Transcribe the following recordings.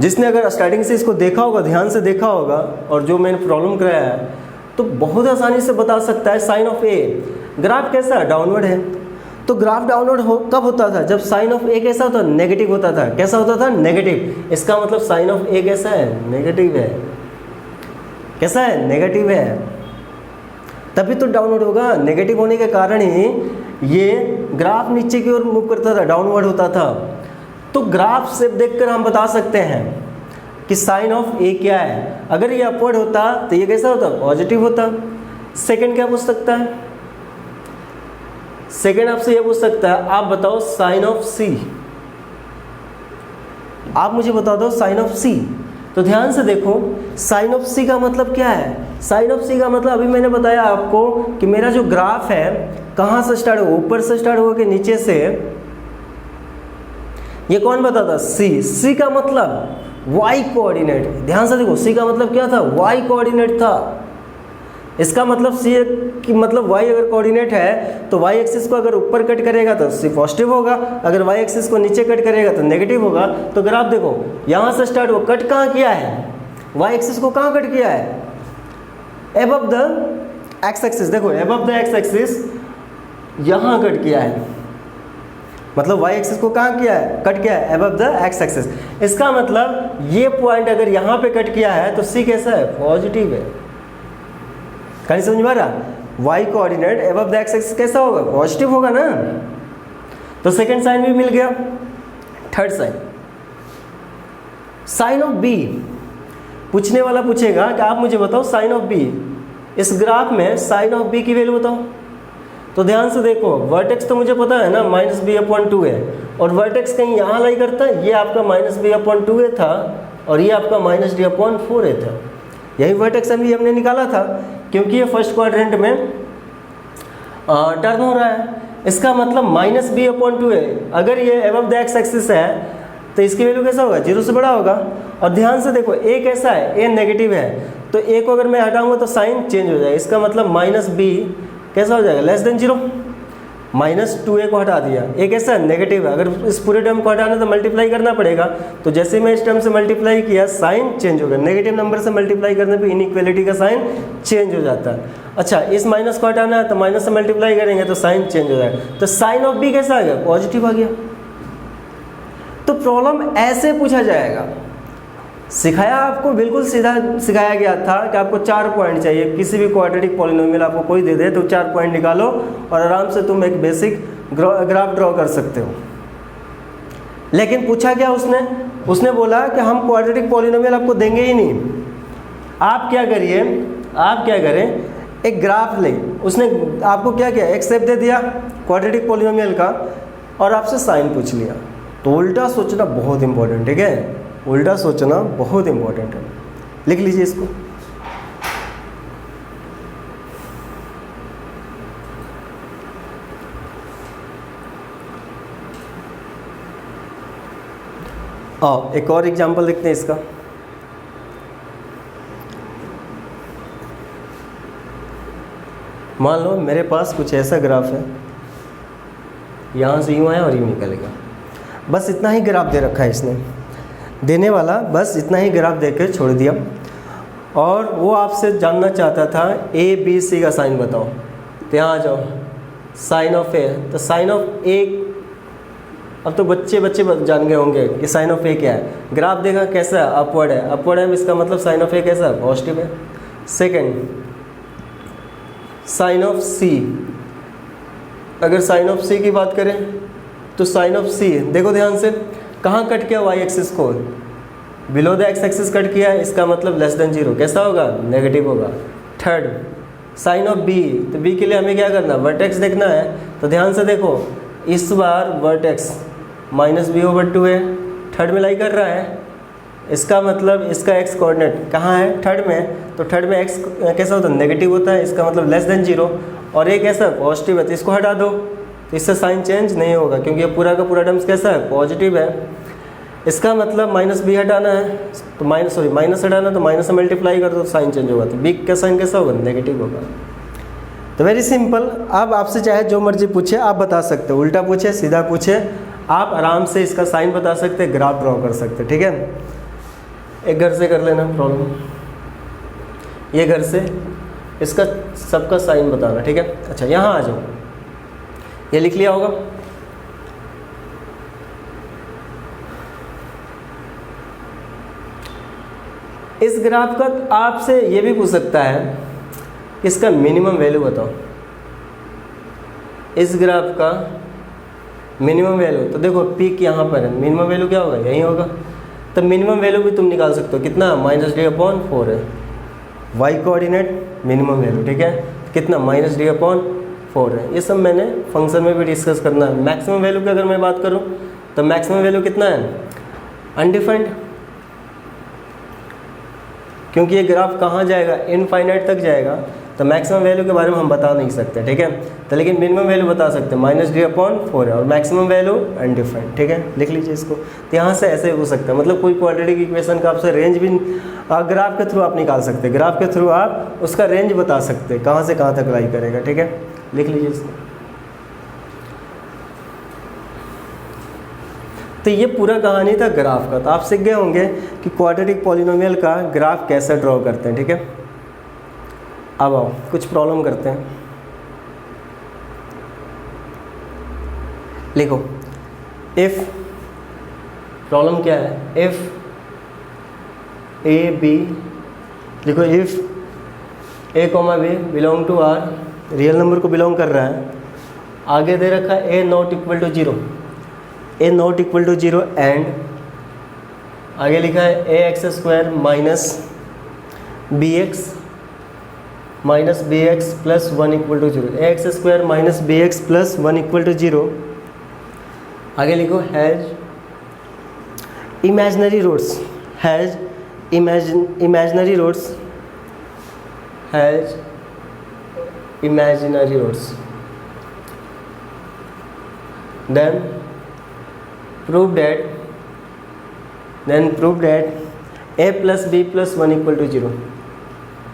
जिसने अगर स्टार्टिंग से इसको देखा होगा, ध्यान से देखा होगा, और जो मैंने प्रॉब्लम कराया है, तो बहुत आसानी से बता सकता है साइन ऑफ ए। ग्राफ कैसा है? डाउनवर्ड है। तो ग्राफ डाउनवर्ड कब होता था? जब साइन ऑफ ए कैसा होता? नेगेटिव होता था। कैसा होता था? नेगेटिव। इसका मतलब साइन ऑफ ए कैसा है? नेगेटिव है। कैसा है? नेगेटिव है, तभी तो डाउनवर्ड होगा। नेगेटिव होने के कारण ही ये ग्राफ नीचे की ओर मूव करता था, डाउनवर्ड होता था। तो ग्राफ से देखकर हम बता सकते हैं कि साइन ऑफ ए क्या है। अगर ये अपवर्ड होता तो ये कैसा होता? पॉजिटिव होता। सेकंड क्या पूछ सकता है? सेकंड आपसे ये पूछ सकता है, आप बताओ साइन ऑफ सी। आप मुझे बता दो साइन ऑफ सी। तो ध्यान से देखो, साइन ऑफ सी का मतलब क्या है? साइन ऑफ सी का मतलब अभी मैंने बताया आपको कि मेरा जो ग्राफ है कहाँ से स्टार्ट होगा? ऊपर से स्टार्ट होगा कि नीचे से? ये कौन बताता? सी। सी का मतलब वाई कोऑर्डिनेट। ध्यान से देखो, सी का मतलब क्या था? वाई कोऑर्डिनेट था। इसका मतलब सी की मतलब वाई अगर कोऑर्डिनेट है तो वाई एक्सिस को अगर ऊपर कट करेगा तो सी पॉजिटिव होगा, अगर वाई एक्सिस को नीचे कट करेगा तो नेगेटिव होगा। तो ग्राफ देखो, यहाँ से स्टार्ट हो, कट कहाँ किया है? वाई एक्सिस को कहाँ कट किया है? Above the X axis. देखो, एबव द एक्स एक्सिस यहाँ कट किया है, मतलब वाई एक्सिस को कहाँ किया है? कट किया है, एबव द एक्स एक्सिस। इसका मतलब ये पॉइंट अगर यहाँ पे कट किया है तो सी कैसा है? पॉजिटिव है। कहीं समझ में आ रहा? Y coordinate above the X axis कैसा होगा? पॉजिटिव होगा ना। तो सेकंड साइन भी मिल गया। Third sine, sine of B. पूछने वाला पूछेगा कि आप मुझे बताओ साइन ऑफ बी। इस ग्राफ में साइन ऑफ बी की वैल्यू बताओ। तो ध्यान से देखो, वर्टेक्स तो मुझे पता है ना, -b/2 है, और वर्टेक्स कहीं यहाँ लाई करता है। ये आपका -b/2a था और ये आपका -d/4a था। यही वर्टेक्स अभी हमने निकाला था, क्योंकि ये फर्स्ट क्वाड्रेंट में टर्न हो रहा है। इसका मतलब -b/2 है। अगर ये एबव द एक्स एक्सिस है तो इसकी वैल्यू कैसा होगा? 0 से बड़ा होगा। और ध्यान से देखो, ए कैसा है? ए नेगेटिव है, तो ए को अगर मैं हटाऊंगा तो साइन चेंज हो जाएगा। इसका मतलब -b कैसा हो जाएगा? <0। -2a को हटा दिया, ए कैसा है? नेगेटिव है। अगर इस पूरे टर्म को हटाना तो मल्टीप्लाई करना पड़ेगा। तो जैसे मैं इस टर्म से मल्टीप्लाई किया, साइन चेंज हो गया। नेगेटिव नंबर से मल्टीप्लाई करने पे इनइक्वालिटी का साइन चेंज हो जाता है। अच्छा, इस माइनस को हटाना है तो माइनस से मल्टीप्लाई करेंगे तो साइन चेंज हो जाएगा। तो साइन ऑफ बी कैसा आ गया? पॉजिटिव आ गया। तो प्रॉब्लम ऐसे पूछा जाएगा। सिखाया आपको बिल्कुल सीधा सिखाया गया था कि आपको 4 पॉइंट चाहिए। किसी भी क्वाड्रेटिक पॉलिनोमियल आपको कोई दे दे तो 4 पॉइंट निकालो और आराम से तुम एक बेसिक ग्राफ ड्रॉ कर सकते हो। लेकिन पूछा क्या उसने बोला कि हम क्वाड्रेटिक पॉलिनोमियल आपको देंगे ही नहीं। आप क्या करें, एक ग्राफ ले। उसने आपको क्या किया? एक स्टेप दे दिया क्वाड्रेटिक पॉलिनोमियल का और आपसे साइन पूछ लिया। तो उल्टा सोचना बहुत इंपॉर्टेंट, ठीक है? उल्टा सोचना बहुत इंपॉर्टेंट है। लिख लीजिए इसको। आओ एक और एग्जांपल देखते हैं इसका। मान लो मेरे पास कुछ ऐसा ग्राफ है, यहाँ से यूँ आया और यूँ निकलेगा। बस इतना ही ग्राफ दे रखा है इसने, देने वाला बस इतना ही ग्राफ देकर छोड़ दिया। और वो आपसे जानना चाहता था ABC का साइन बताओ। तो यहाँ आ जाओ, साइन ऑफ ए। तो साइन ऑफ ए, अब तो बच्चे जान गए होंगे कि साइन ऑफ ए क्या है। ग्राफ देखा कैसा है? अपवर्ड है। अपवर्ड है, इसका मतलब साइन ऑफ ए कैसा है? पॉजिटिव है। सेकेंड, साइन ऑफ सी। अगर साइन ऑफ सी की बात करें तो साइन ऑफ सी देखो ध्यान से, कहाँ कट किया? वाई एक्सिस को below the X axis cut किया है। इसका मतलब <0। कैसा होगा? नेगेटिव होगा। Third, sine of B. तो बी के लिए हमें क्या करना? वर्टेक्स देखना है। तो ध्यान से देखो, इस बार वर्टेक्स -b/2 है, थर्ड में लाई कर रहा है। इसका मतलब इसका एक्स कोऑर्डिनेट कहाँ है? थर्ड में। तो थर्ड में एक्स कैसा होता है? नेगेटिव होता है। इसका मतलब <0। और ये कैसा? पॉजिटिव है। तो इसको हटा दो, तो इससे साइन चेंज नहीं होगा, क्योंकि ये पूरा का पूरा टर्म्स कैसा है? पॉजिटिव है। इसका मतलब -b हटाना है, तो माइनस हटाना, तो माइनस से मल्टीप्लाई कर दो तो साइन चेंज होगा। तो b का साइन कैसा होगा? नेगेटिव होगा। तो वेरी सिंपल। अब आपसे चाहे जो मर्जी पूछे आप बता सकते हो, उल्टा पूछे सीधा पूछे, आप आराम से इसका साइन बता सकते, ग्राफ ड्रॉ कर सकते, ठीक है? एक घर से कर लेना प्रॉब्लम, ये घर से इसका सबका साइन बताना, ठीक है। अच्छा यहाँ आ जाओ, ये लिख लिया होगा। इस ग्राफ का आपसे ये भी पूछ सकता है इसका मिनिमम वैल्यू बताओ, इस ग्राफ का मिनिमम वैल्यू। तो देखो पीक यहाँ पर है, मिनिमम वैल्यू क्या होगा, यही होगा। तो मिनिमम वैल्यू भी तुम निकाल सकते हो, कितना -d/4 है, y कोऑर्डिनेट मिनिमम वैल्यू, ठीक है। कितना -d/4 है। ये सब मैंने फंक्शन में भी डिस्कस करना है। मैक्सिमम वैल्यू की अगर मैं बात करूँ तो मैक्सिमम वैल्यू कितना है, अनडिफाइंड, क्योंकि ये ग्राफ कहाँ जाएगा, इनफाइनाइट तक जाएगा। तो मैक्सिमम वैल्यू के बारे में हम बता नहीं सकते, ठीक है। तो लेकिन मिनिमम वैल्यू बता सकते हैं, -d/4 है, और मैक्सिमम वैल्यू अनडिफाइंड, ठीक है। लिख लीजिए इसको। तो यहाँ से ऐसे हो सकता है, मतलब कोई क्वाड्रेटिक इक्वेशन का आपसे रेंज भी ग्राफ के थ्रू आप निकाल सकते हैं, ग्राफ के थ्रू आप उसका रेंज बता सकते हैं, कहाँ से कहाँ तक लाई करेगा, ठीक है। लिख लीजिए इसको। तो ये पूरा कहानी था ग्राफ का। तो आप सीख गए होंगे कि क्वाड्रेटिक पॉलिनोमियल का ग्राफ कैसे ड्रॉ करते हैं, ठीक है। अब आओ कुछ प्रॉब्लम करते हैं। लिखो इफ, प्रॉब्लम क्या है, इफ ए बी, लिखो if a, b belong to R, real number को बिलोंग कर रहा है। आगे दे रखा है a not equal to 0, a not equal to 0 and आगे लिखा है ax² minus bx plus 1 equal to 0, ax² minus bx plus 1 equal to 0। आगे लिखो has imaginary roots, has imaginary roots, has imaginary roots, then prove that a plus b plus 1 equal to 0,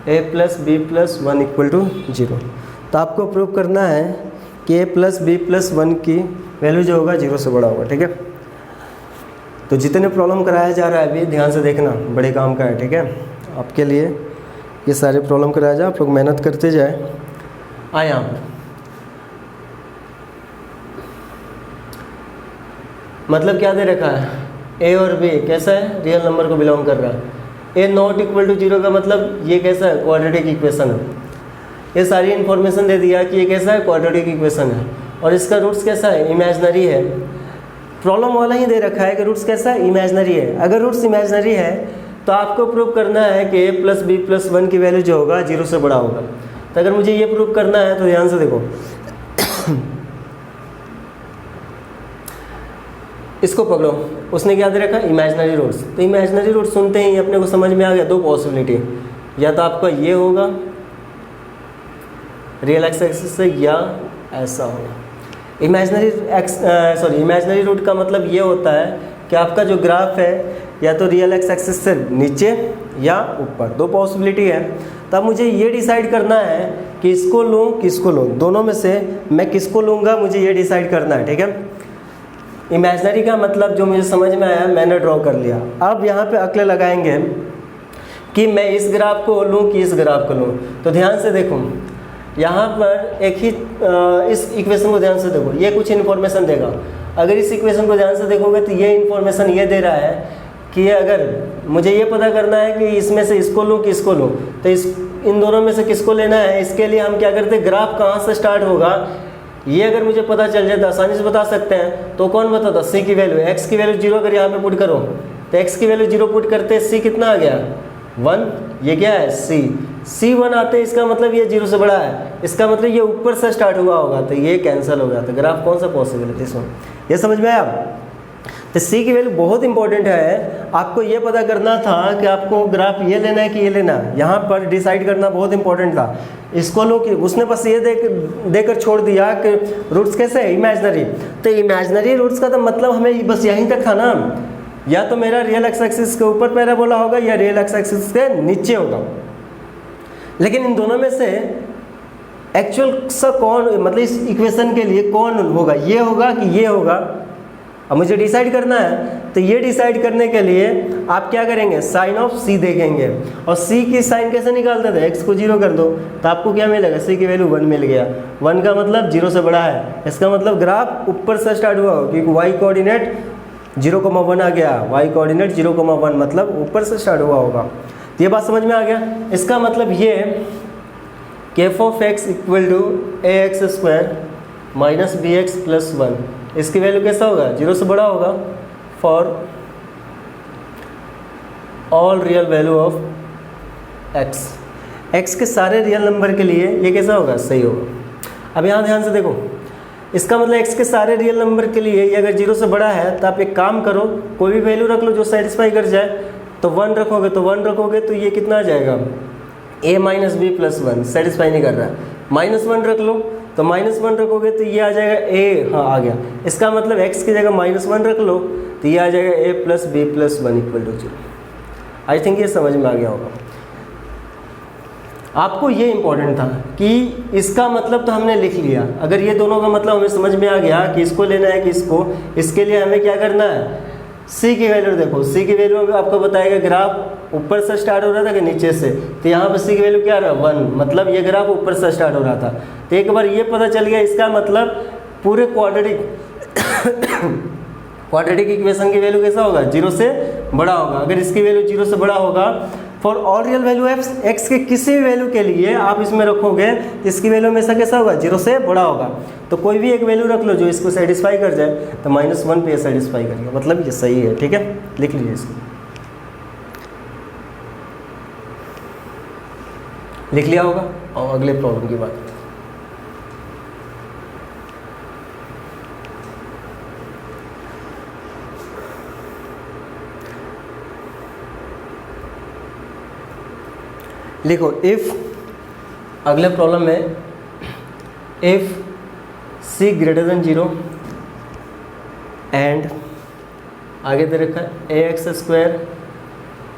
a plus b plus 1 equal to 0। तो आपको prove करना है कि a plus b plus 1 की value जो होगा 0 से बड़ा होगा, ठीक है। तो जितने प्रॉब्लम कराया जा रहा है अभी ध्यान से देखना, बड़े काम का है, ठीक है। आपके लिए ये सारे प्रॉब्लम कराया जाए, आप लोग मेहनत करते जाए। आए यहाँ पर मतलब क्या दे रखा है, a और b कैसा है, रियल नंबर को बिलोंग कर रहा है। a नॉट इक्वल टू 0 का मतलब ये कैसा है, क्वाड्रेटिक इक्वेशन है। ये सारी इन्फॉर्मेशन दे दिया कि ये कैसा है, क्वाड्रेटिक इक्वेशन है, और इसका रूट्स कैसा है, इमेजिनरी है। प्रॉब्लम वाला ही दे रखा है कि रूट्स कैसा है, इमेजिनरी है। अगर रूट्स इमेजिनरी है तो आपको प्रूव करना है कि a प्लस b प्लस 1 की वैल्यू जो होगा 0 से बड़ा होगा। तो अगर मुझे ये प्रूव करना है तो ध्यान से देखो इसको पकड़ो, उसने क्या दे रखा है, इमेजिनरी रूट्स। तो इमेजिनरी रूट्स सुनते ही अपने को समझ में आ गया दो पॉसिबिलिटी, या तो आपका ये होगा रियल एक्स एक्सिस से, या ऐसा होगा। इमेजिनरी रूट का मतलब ये होता है कि आपका जो ग्राफ है या तो रियल एक्स एक्सिस से नीचे या ऊपर, दो पॉसिबिलिटी है। तब मुझे ये डिसाइड करना है कि इसको लूँ किसको लूँ, दोनों में से मैं किसको लूँगा, मुझे ये डिसाइड करना है, ठीक है। इमेजिनरी का मतलब जो मुझे समझ में आया मैंने ड्रॉ कर लिया। अब यहाँ पे अक्ल लगाएंगे कि मैं इस ग्राफ को लूँ कि इस ग्राफ को लूँ। तो ध्यान से देखो यहाँ पर एक ही इस इक्वेशन को ध्यान से देखो, ये कुछ इन्फॉर्मेशन देगा। अगर इस इक्वेशन को ध्यान से देखोगे तो ये इन्फॉर्मेशन ये दे रहा है कि ये अगर मुझे ये पता करना है कि इसमें से इसको लूँ कि इसको लूँ, तो इन दोनों में से किसको लेना है, इसके लिए हम क्या करते हैं, ग्राफ कहाँ से स्टार्ट होगा ये अगर मुझे पता चल जाए तो आसानी से बता सकते हैं। तो कौन बताता, सी की वैल्यू, एक्स की वैल्यू 0 अगर यहाँ पे पुट करो तो एक्स की वैल्यू 0 पुट करते सी कितना आ गया 1, ये क्या है सी 1 आते हैं, इसका मतलब ये 0 से बड़ा है, इसका मतलब ये ऊपर से स्टार्ट हुआ होगा, तो ये कैंसिल हो गया। तो ग्राफ कौन सा पॉसिबल है इसमें, ये समझ में आया। तो सी की वैल्यू बहुत इंपॉर्टेंट है। आपको ये पता करना था कि आपको ग्राफ ये लेना है कि ये लेना है, यहाँ पर डिसाइड करना बहुत इंपॉर्टेंट था। इसको लो कि उसने बस ये देकर छोड़ दिया कि रूट्स कैसे है, इमेजिनरी। तो इमेजिनरी रूट्स का तो मतलब हमें बस यहीं तक था ना, या तो मेरा रियल एक्स एक्सिस के ऊपर पैराबोला होगा या रियल एक्स एक्सिस के नीचे होगा। लेकिन इन दोनों में से एक्चुअल सा कौन, मतलब इस इक्वेशन के लिए कौन होगा, ये होगा कि ये होगा। अब मुझे डिसाइड करना है, तो ये डिसाइड करने के लिए आप क्या करेंगे, साइन ऑफ सी देखेंगे, और सी की साइन कैसे निकालते थे, एक्स को 0 कर दो तो आपको क्या मिलेगा, सी की वैल्यू 1 मिल गया। 1 का मतलब 0 से बड़ा है, इसका मतलब ग्राफ ऊपर से स्टार्ट हुआ हो, क्योंकि वाई कोऑर्डिनेट 0,1 आ गया, वाई कोऑर्डिनेट 0,1 मतलब ऊपर से स्टार्ट हुआ होगा। तो ये बात समझ में आ गया। इसका मतलब ये कि F of X equal to A x square minus B X plus 1, इसकी वैल्यू कैसा होगा, 0 से बड़ा होगा for all real value of x. X के सारे रियल नंबर के लिए ये कैसा होगा, सही होगा। अब यहाँ ध्यान से देखो, इसका मतलब एक्स के सारे रियल नंबर के लिए ये अगर 0 से बड़ा है तो आप एक काम करो, कोई भी वैल्यू रख लो जो सेटिस्फाई कर जाए। तो 1 रखोगे तो 1 रखोगे तो ये कितना आ जाएगा, a minus B plus 1, satisfy नहीं कर रहा है। -1 रख लो तो -1 रखोगे तो ये आ जाएगा a, हाँ आ गया। इसका मतलब x की जगह -1 रख लो तो ये आ जाएगा a plus B plus 1 equal to 0। I think ये समझ में आ गया होगा आपको। ये इंपॉर्टेंट था कि इसका मतलब तो हमने लिख लिया, अगर ये दोनों का मतलब हमें समझ में आ गया कि इसको लेना है कि इसको, इसके लिए हमें क्या करना है, सी की वैल्यू देखो। सी की वैल्यू आपको बताएगा ग्राफ ऊपर से स्टार्ट हो रहा था कि नीचे से, तो यहाँ पर सी की वैल्यू क्या रहा, 1, मतलब ये ग्राफ ऊपर से स्टार्ट हो रहा था। तो एक बार ये पता चल गया, इसका मतलब पूरे क्वाड्रेटिक इक्वेशन की वैल्यू कैसा होगा, 0 से बड़ा होगा। अगर इसकी वैल्यू 0 से बड़ा होगा for all real value x के किसी भी वैल्यू के लिए आप इसमें रखोगे, इसकी वैल्यू हमेशा कैसा होगा, 0 से बड़ा होगा। तो कोई भी एक वैल्यू रख लो जो इसको सेटिस्फाई कर जाए, तो -1 पे सेटिस्फाई करेगा, मतलब ये सही है। ठीक है, लिख लीजिए इसको, लिख लिया होगा। और अगले प्रॉब्लम की बात, लिखो इफ, अगले प्रॉब्लम में if c greater than 0 and आगे दे रखा है a x square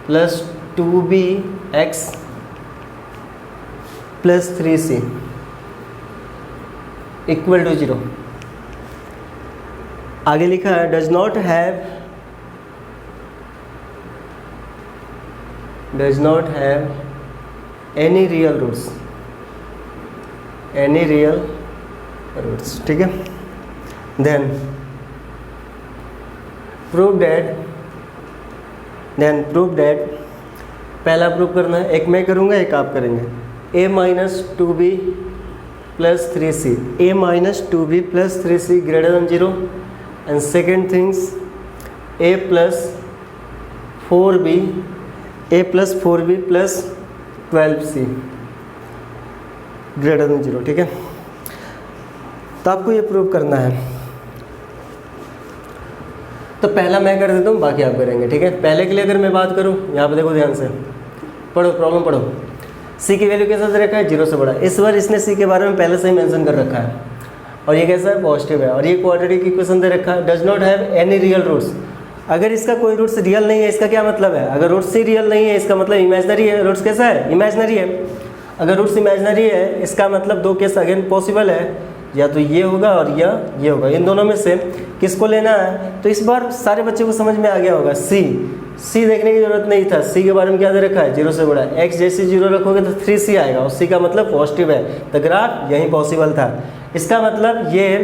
plus 2bx plus 3c equal to 0। आगे लिखा है does not have any real roots, ठीक है। देन प्रूव दैट, पहला प्रूव करना है, एक मैं करूँगा एक आप करेंगे। a minus 2b plus 3c, a minus 2b plus 3c greater than 0, and second things a plus 4b plus 12c greater than 0, ठीक है। तो आपको ये प्रूव करना है। तो पहला मैं कर देता हूँ, बाकी आप करेंगे, ठीक है। पहले के लिए अगर मैं बात करूँ, यहाँ पे देखो ध्यान से पढ़ो, प्रॉब्लम पढ़ो। c की वैल्यू कैसा दे रखा है, 0 से बड़ा। इस बार इसने c के बारे में पहले से ही मेंशन कर रखा है, और ये कैसा है, पॉजिटिव है। और ये क्वाड्रेटिक इक्वेशन दे रखा है, does not have any real roots. अगर इसका कोई रूट्स रियल नहीं है, इसका क्या मतलब है, अगर रूट्स ही रियल नहीं है इसका मतलब इमेजनरी है। रूट्स कैसा है, इमेजनरी है। अगर रूट्स इमेजनरी है इसका मतलब दो केस अगेन पॉसिबल है, या तो ये होगा और या ये होगा, इन दोनों में से किसको लेना है। तो इस बार सारे बच्चों को समझ में आ गया होगा। सी देखने की जरूरत नहीं था, सी के बारे में क्या दे रखा है, 0 से बड़ा। एक्स जैसे 0 रखोगे तो 3c आएगा, और सी का मतलब पॉजिटिव है, तो ग्राफ यही पॉसिबल था। इसका मतलब ये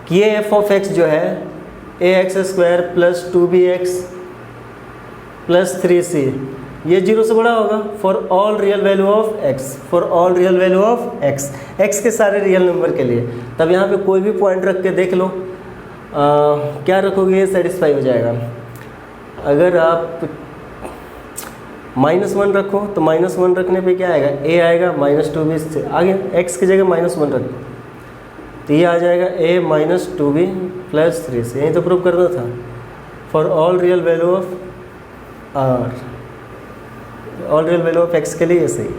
कि ये एफ ऑफ एक्स जो है a x square plus 2bx plus 3c ये 0 से बड़ा होगा for all real value of x, for all real value of x, x के सारे रियल नंबर के लिए। तब यहाँ पे कोई भी पॉइंट रख के देख लो, क्या रखोगे ये सेटिस्फाई हो जाएगा। अगर आप -1 रखो तो -1 रखने पे क्या आएगा, a आएगा, -2b से आ गया, x की जगह -1 रख दो तो ये आ जाएगा a minus 2b plus 3c। यही तो प्रूव करना था, for all real value of r, all real value of x के लिए ये सही है।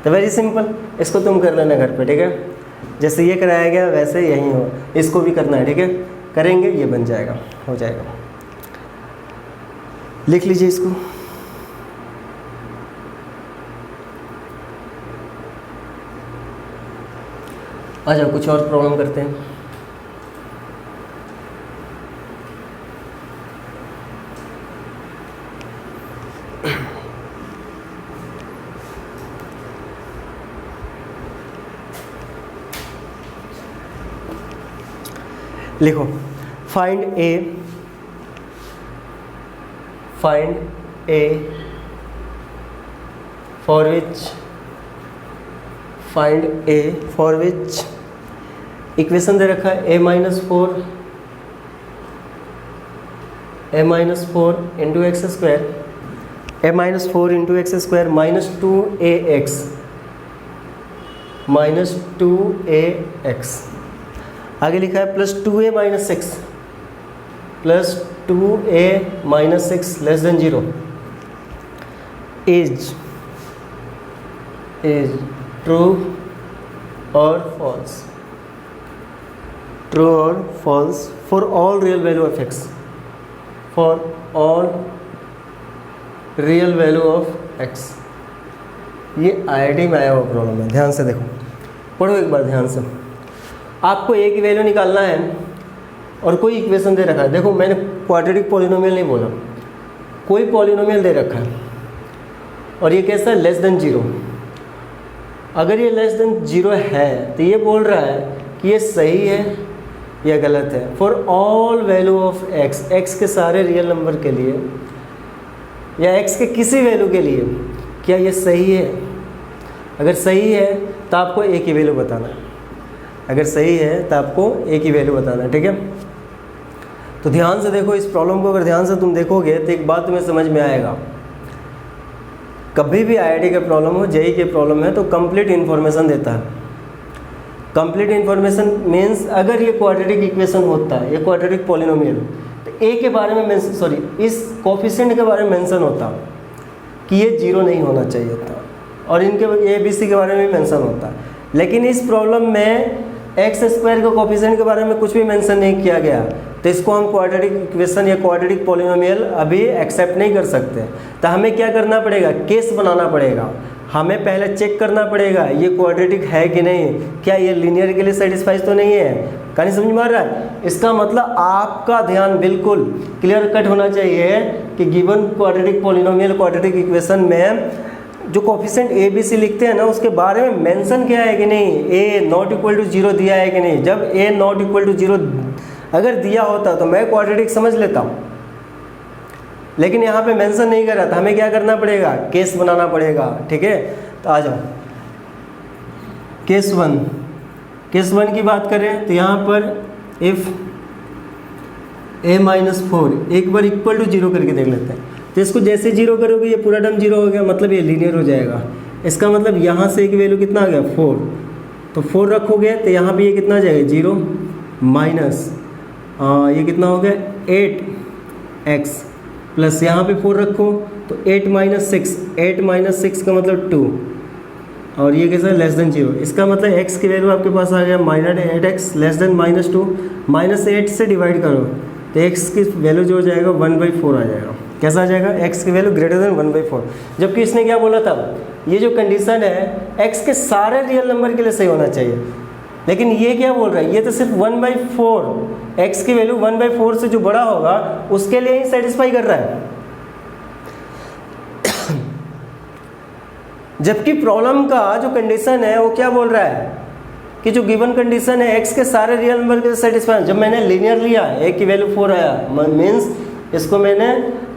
तो वेरी सिंपल, इसको तुम कर लेना घर पे, ठीक है। जैसे ये कराया गया वैसे यही हो, इसको भी करना है, ठीक है। करेंगे ये बन जाएगा, हो जाएगा। लिख लीजिए इसको। आ जाओ कुछ और प्रॉब्लम करते हैं। लिखो find a for which equation दे रखा है a-4 into x square a-4 into x square minus 2ax आगे लिखा है plus 2a minus 6 less than 0 is true और false for all real value of x, ये IIT में आया हुआ प्रॉब्लम है। ध्यान से देखो, पढ़ो एक बार ध्यान से। आपको a की वैल्यू निकालना है और कोई इक्वेशन दे रखा है। देखो मैंने क्वाड्रेटिक पॉलिनोमियल नहीं बोला, कोई पॉलिनोमियल दे रखा है और ये कैसा है, लेस देन 0। अगर ये लेस देन 0 है तो ये बोल रहा है कि ये सही है या गलत है। For all value of x के सारे रियल नंबर के लिए या x के किसी वैल्यू के लिए क्या ये सही है। अगर सही है तो आपको a की वैल्यू बताना है, अगर सही है तो आपको a की वैल्यू बताना है, ठीक है। तो ध्यान से देखो इस प्रॉब्लम को, अगर ध्यान से तुम देखोगे तो एक बात तुम्हें समझ में आएगा। कभी भी IIT का प्रॉब्लम हो, JEE के प्रॉब्लम है तो कंप्लीट इन्फॉर्मेशन देता है। कंप्लीट इन्फॉर्मेशन मीन्स अगर ये क्वाड्रेटिक इक्वेशन होता है, ये क्वाड्रेटिक पॉलिनोमियल, तो a के बारे में इस कोफिशिएंट के बारे में मेंशन होता कि ये 0 नहीं होना चाहिए था, और इनके ABC के बारे में भी मेंशन होता। लेकिन इस प्रॉब्लम में एक्स स्क्वायर के कोफिशिएंट के बारे में कुछ भी मेंशन नहीं किया गया, तो इसको हम क्वाड्रेटिक इक्वेशन या क्वाड्रेटिक पॉलिनोमियल अभी एक्सेप्ट नहीं कर सकते। तो हमें क्या करना पड़ेगा, केस बनाना पड़ेगा। हमें पहले चेक करना पड़ेगा ये क्वाड्रेटिक है कि नहीं, क्या ये लीनियर के लिए सेटिस्फाइज तो नहीं है। कहानी समझ में आ रहा है। इसका मतलब आपका ध्यान बिल्कुल क्लियर कट होना चाहिए कि given quadratic polynomial quadratic equation में जो कोफिशिएंट ABC लिखते हैं ना, उसके बारे में मेंशन किया है कि नहीं, a नॉट इक्वल टू 0 दिया है कि नहीं। जब a नॉट इक्वल टू 0 अगर दिया होता तो मैं क्वाड्रेटिक समझ लेता हूँ, लेकिन यहाँ पे मेंशन नहीं कर रहा था। हमें क्या करना पड़ेगा, केस बनाना पड़ेगा, ठीक है। तो आ जाओ केस 1 की बात करें तो यहाँ पर इफ़ a-4 एक बार इक्वल टू 0 करके देख लेते हैं। तो इसको जैसे 0 करोगे ये पूरा टर्म 0 हो गया, मतलब ये लीनियर हो जाएगा। इसका मतलब यहाँ से एक वैल्यू कितना आ गया, 4। तो 4 रखोगे तो यहाँ भी ये कितना आ जाएगा, 0 माइनस ये कितना हो गया 8x प्लस यहाँ पे 4 रखो तो 8 माइनस 6 का मतलब 2, और ये कैसा लेस देन 0। इसका मतलब x की वैल्यू आपके पास आ गया -8x लेस देन -2। -8 से डिवाइड करो तो x की वैल्यू जो हो जाएगा 1/4 आ जाएगा। कैसा आ जाएगा, x की वैल्यू ग्रेटर देन 1/4। जबकि इसने क्या बोला था, ये जो कंडीशन है x के सारे रियल नंबर के लिए सही होना चाहिए, लेकिन ये क्या बोल रहा है, ये तो सिर्फ 1/4 x की वैल्यू 1/4 से जो बड़ा होगा उसके लिए ही सेटिस्फाई कर रहा है। जबकि प्रॉब्लम का जो कंडीशन है वो क्या बोल रहा है कि जो गिवन कंडीशन है x के सारे रियल नंबर के लिए सेटिस्फाई। जब मैंने लीनियर लिया a की वैल्यू 4 आया, मीन्स इसको मैंने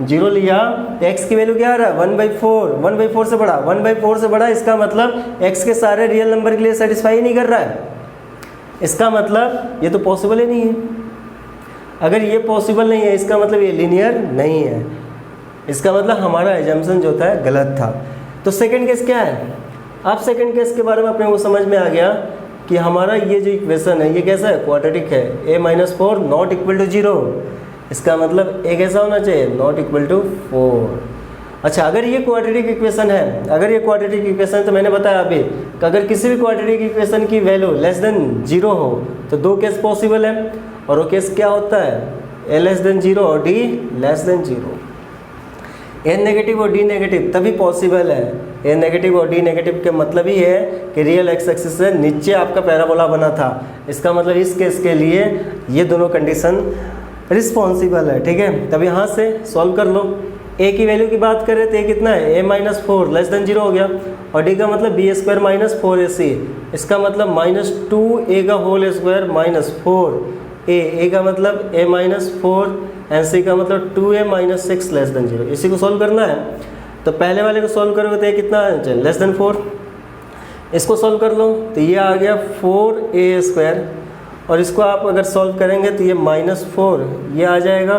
0 लिया तो x की वैल्यू क्या आ रहा है, 1/4 से बड़ा, 1/4 से बड़ा। इसका मतलब x के सारे रियल नंबर के लिए सेटिस्फाई नहीं कर रहा है। इसका मतलब ये तो पॉसिबल ही नहीं है। अगर ये पॉसिबल नहीं है इसका मतलब ये लीनियर नहीं है। इसका मतलब हमारा एजम्पशन जो था गलत था। तो सेकंड केस क्या है, अब सेकंड केस के बारे में अपने को समझ में आ गया कि हमारा ये जो इक्वेशन है ये कैसा है, क्वाड्रेटिक है। a-4 नॉट इक्वल टू 0, इसका मतलब a कैसा होना चाहिए, नॉट इक्वल टू 4। अच्छा, अगर ये क्वाड्रेटिक इक्वेशन है, अगर ये क्वाड्रेटिक इक्वेशन है तो मैंने बताया अभी कि अगर किसी भी क्वाड्रेटिक इक्वेशन की वैल्यू लेस देन 0 हो तो 2 केस पॉसिबल है, और वो केस क्या होता है, a लेस देन 0 और d less than 0। a negative और d नेगेटिव तभी पॉसिबल है। a नेगेटिव और d नेगेटिव के मतलब ही है कि रियल एक्स एक्सिस से नीचे आपका पैराबोला बना था। इसका मतलब इस केस के लिए ये दोनों कंडीशन रिस्पॉन्सिबल है, ठीक है। तब यहाँ से सॉल्व कर लो। a की वैल्यू की बात करें तो a कितना है, a-4 लेस देन 0 हो गया, और d का मतलब b² माइनस 4ac। इसका मतलब -2a का होल स्क्वायर माइनस 4 ए का मतलब a माइनस 4 एंड सी का मतलब 2a माइनस 6 लेस देन 0। इसी को सॉल्व करना है, तो पहले वाले को सॉल्व करोगे तो ये कितना है, लेस देन 4। इसको सॉल्व कर लो तो ये आ गया 4a², और इसको आप अगर सॉल्व करेंगे तो ये -4, ये आ जाएगा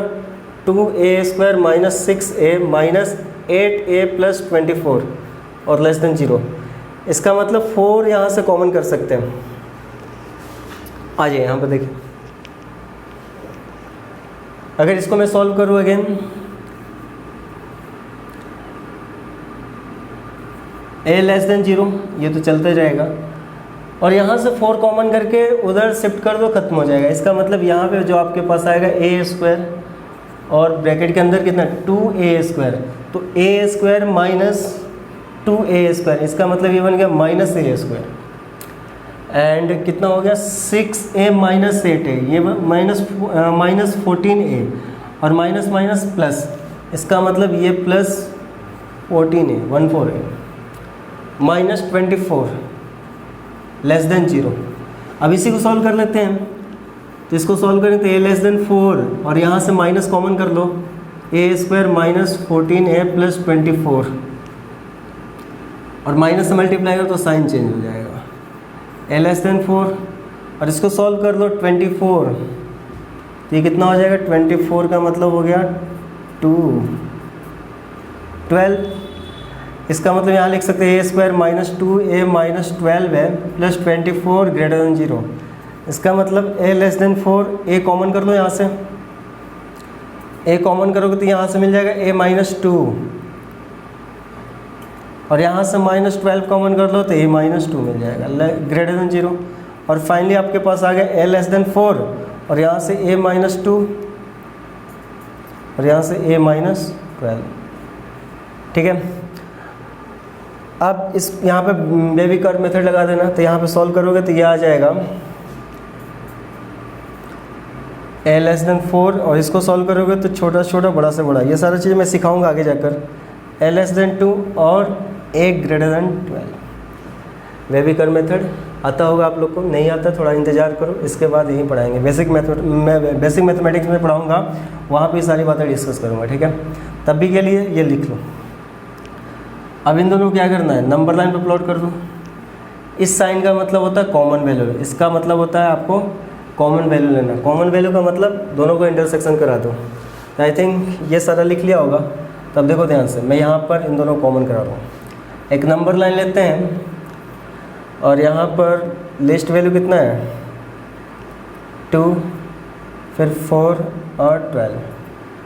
2a² minus 6a minus 8a plus 24 और लेस देन 0। इसका मतलब 4 यहाँ से कॉमन कर सकते हैं। आ जाइए यहाँ पे देखिए, अगर इसको मैं सॉल्व करूँ अगेन, a लेस देन 0, ये तो चलते जाएगा, और यहाँ से 4 कॉमन करके उधर शिफ्ट कर दो, खत्म हो जाएगा। इसका मतलब यहाँ पे जो आपके पास आएगा a² और ब्रैकेट के अंदर कितना 2a², तो a² माइनस 2a², इसका मतलब ये बन गया -a², एंड कितना हो गया 6a माइनस 8a, ये माइनस 14a, और माइनस माइनस प्लस, इसका मतलब ये plus 14a 14a minus 24 less than 0। अब इसी को सॉल्व कर लेते हैं, तो इसको सॉल्व करें तो a लेस देन 4, और यहाँ से माइनस कॉमन कर लो, a² माइनस 14a प्लस 24, और माइनस से मल्टीप्लाई करो तो साइन चेंज हो जाएगा, a लेस देन 4, और इसको सॉल्व कर लो 24, तो ये कितना हो जाएगा 24 का मतलब हो गया 12। इसका मतलब यहाँ लिख सकते हैं a² माइनस 2a माइनस 12 है प्लस 24 ग्रेटर देन 0। इसका मतलब a less than 4, a common कर लो, यहाँ से a कॉमन करोगे तो यहाँ से मिल जाएगा a माइनस 2, और यहाँ से माइनस 12 कॉमन कर लो तो a माइनस 2 मिल जाएगा ग्रेटर देन 0। और फाइनली आपके पास आ गया a लेस देन 4, और यहाँ से a माइनस 2, और यहाँ से a माइनस 12। ठीक है, अब इस यहाँ पे बेबी कर्व मेथड लगा देना, तो यहाँ पे सॉल्व करोगे तो ये आ जाएगा a लेस देन 4, और इसको सॉल्व करोगे तो छोटा से छोटा बड़ा से बड़ा, ये सारा चीज़ मैं सिखाऊंगा आगे जाकर, a लेस देन 2 और a greater than 12। Baby curve method आता होगा आप लोग को, नहीं आता थोड़ा इंतज़ार करो, इसके बाद यहीं पढ़ाएंगे। बेसिक मैथमेटिक्स में पढ़ाऊँगा, वहाँ पे सारी बातें डिस्कस करूँगा। ठीक है, तब भी के लिए ये लिख लो। अब इन दोनों को क्या करना है, नंबर लाइन पे प्लॉट कर दो। इस साइन का मतलब होता है कॉमन वैल्यू, इसका मतलब होता है आपको कॉमन वैल्यू लेना। कॉमन वैल्यू का मतलब दोनों को इंटरसेक्शन करा दो। आई थिंक ये सारा लिख लिया होगा, तब देखो ध्यान से, मैं यहाँ पर इन दोनों कॉमन करा रहा हूँ। एक नंबर लाइन लेते हैं, और यहाँ पर लिस्ट वैल्यू कितना है 2, फिर 4 और 12।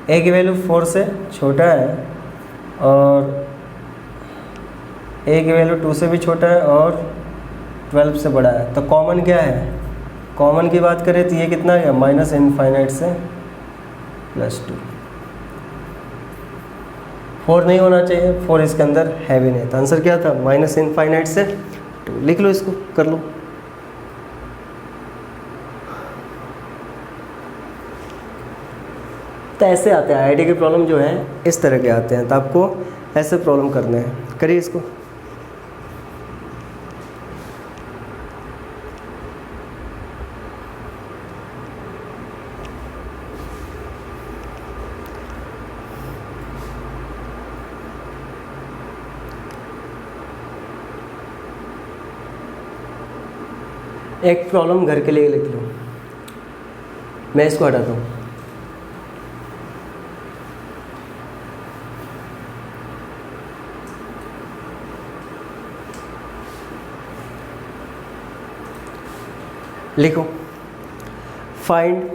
a की वैल्यू 4 से छोटा है, और a की वैल्यू 2 से भी छोटा है, और 12 से बड़ा है। तो कॉमन क्या है, कॉमन की बात करें तो ये कितना है माइनस इनफाइनाइट से +2। 4 नहीं होना चाहिए, 4 इसके अंदर है भी नहीं, तो आंसर क्या था माइनस इनफाइनाइट से 2। लिख लो, इसको कर लो। तो ऐसे आते हैं आईडी के प्रॉब्लम जो है, इस तरह के आते हैं, तो आपको ऐसे प्रॉब्लम करने हैं। करिए इसको। एक प्रॉब्लम घर के लिए लिख लो, मैं इसको हटाता हूँ। लिखो, find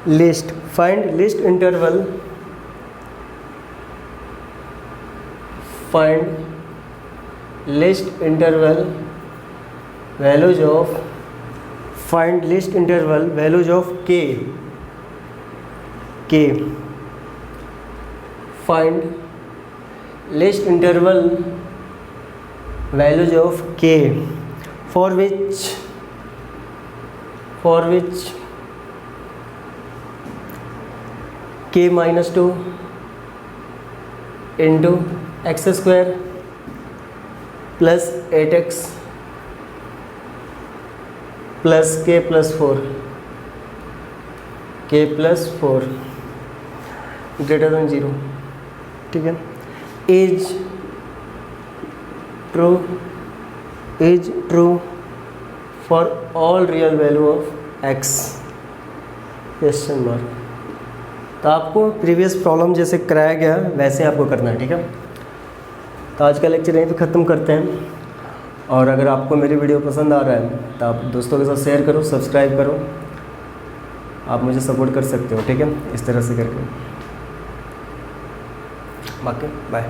list interval, find list interval values of find list interval values of k find list interval values of k for which k minus 2 into x square plus 8x plus के प्लस 4 ग्रेटर देन 0, ठीक है। Is true for all real value of x, question mark. तो आपको previous problem जैसे कराया गया वैसे आपको करना है, ठीक है। तो आज का लेक्चर यहीं पे ख़त्म करते हैं, और अगर आपको मेरी वीडियो पसंद आ रहा है तो आप दोस्तों के साथ शेयर करो, सब्सक्राइब करो, आप मुझे सपोर्ट कर सकते हो, ठीक है, इस तरह से करके। बाकी बाय।